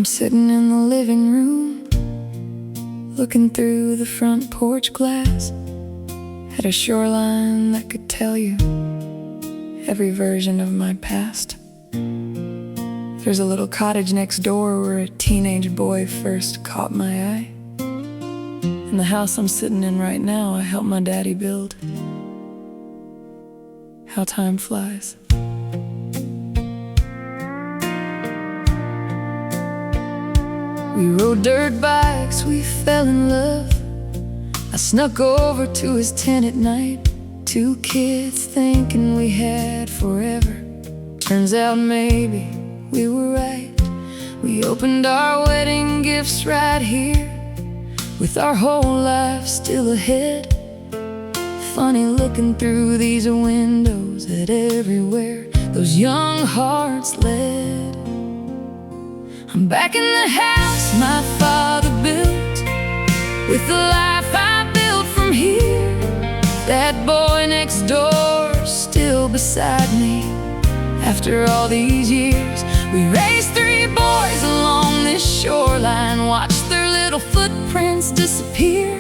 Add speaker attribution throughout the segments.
Speaker 1: I'm sitting in the living room, looking through the front porch glass at a shoreline that could tell you every version of my past. There's a little cottage next door where a teenage boy first caught my eye. And the house I'm sitting in right now, I helped my daddy build. How time flies. We rode dirt bikes, we fell in love. I snuck over to his tent at night. Two kids thinking we had forever. Turns out maybe we were right. We opened our wedding gifts right here, with our whole life still ahead. Funny looking through these windows at everywhere those young hearts led. I'm back in the house my father built, with the life I built from here. That boy next door still beside me. After all these years, we raised three boys along this shoreline, watched their little footprints disappear.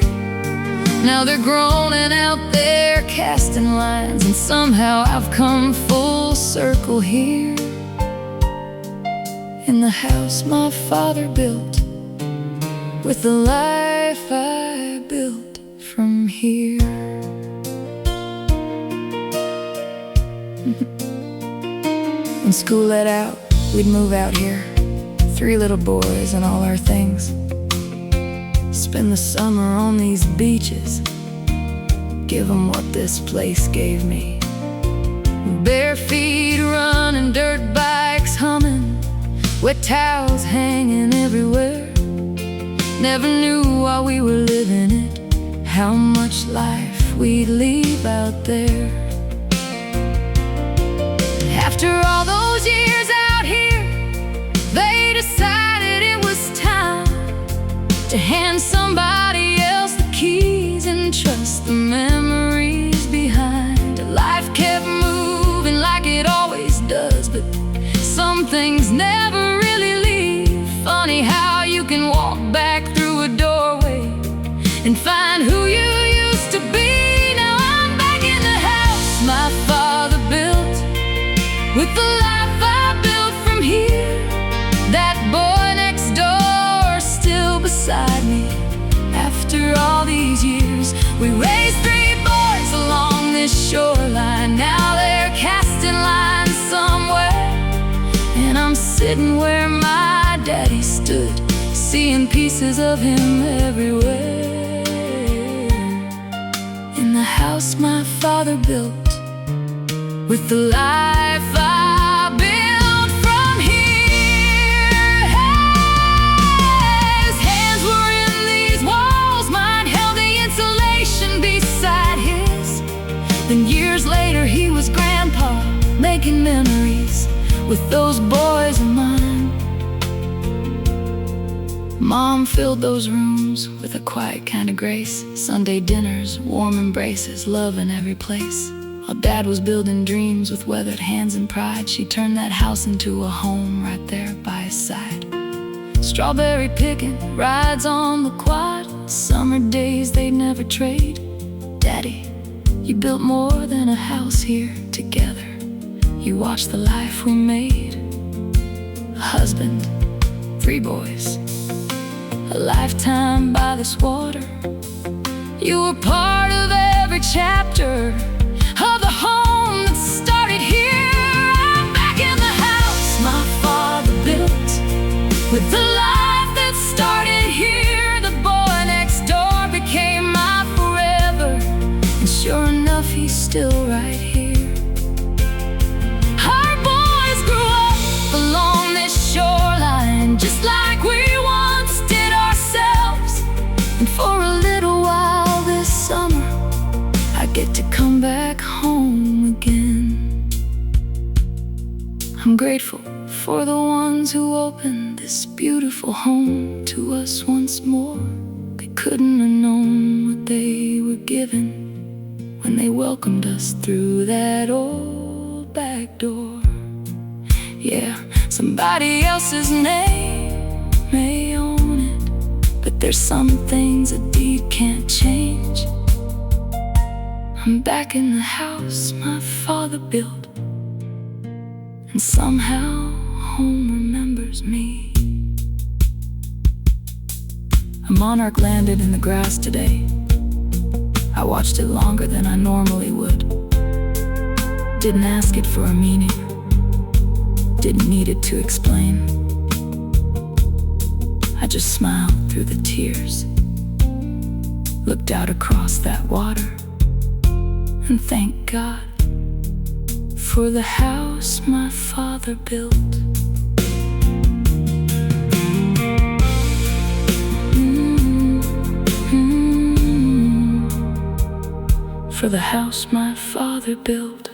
Speaker 1: Now they're grown and out there casting lines, and somehow I've come full circle here, in the house my father built, with the life I built from here. When school let out, we'd move out here, three little boys and all our things. Spend the summer on these beaches, give them what this place gave me. Bare feet running, dirt bikes humming, wet towels hanging everywhere. Never knew while we were living it how much life we'd leave out there. After all those years out here, they decided it was time to hand somebody else the keys and trust the memories behind. Life kept moving like it always does, but some things never really leave. Funny how you can walk back through a doorway and find who you used to be. Now I'm back in the house my father built, with the life I built from here. That boy next door still beside me. After all these years, we raised three boys along this shoreline. Now they're casting lines somewhere, and I'm sitting where my daddy stood, seeing pieces of him everywhere. In the house my father built, with the life I built from here. His hands were in these walls, mine held the insulation beside his. Then years later he was grandpa, making memories with those boys of mine. Mom filled those rooms with a quiet kind of grace. Sunday dinners, warm embraces, love in every place. While Dad was building dreams with weathered hands and pride, she turned that house into a home right there by his side. Strawberry picking, rides on the quad, summer days they'd never trade. Daddy, you built more than a house here together. You watched the life we made. A husband, three boys, a lifetime by this water. You were part of every chapter of the home that started here. I'm back in the house my father built, with the life that started here. The boy next door became my forever, and sure enough he's still right here. Our boys grew up along this shoreline, just like we once did ourselves. And for a little while this summer, I get to come back home again. I'm grateful for the ones who opened this beautiful home to us once more. They couldn't have known what they were given when they welcomed us through that old back door. Yeah, somebody else's name may own it, but there's some things a deed can't change. I'm back in the house my father built, and somehow home remembers me. A monarch landed in the grass today. I watched it longer than I normally would. Didn't ask it for a meaning, didn't need it to explain. I just smiled through the tears, looked out across that water, and thanked God for the house my father built. For the house my father built.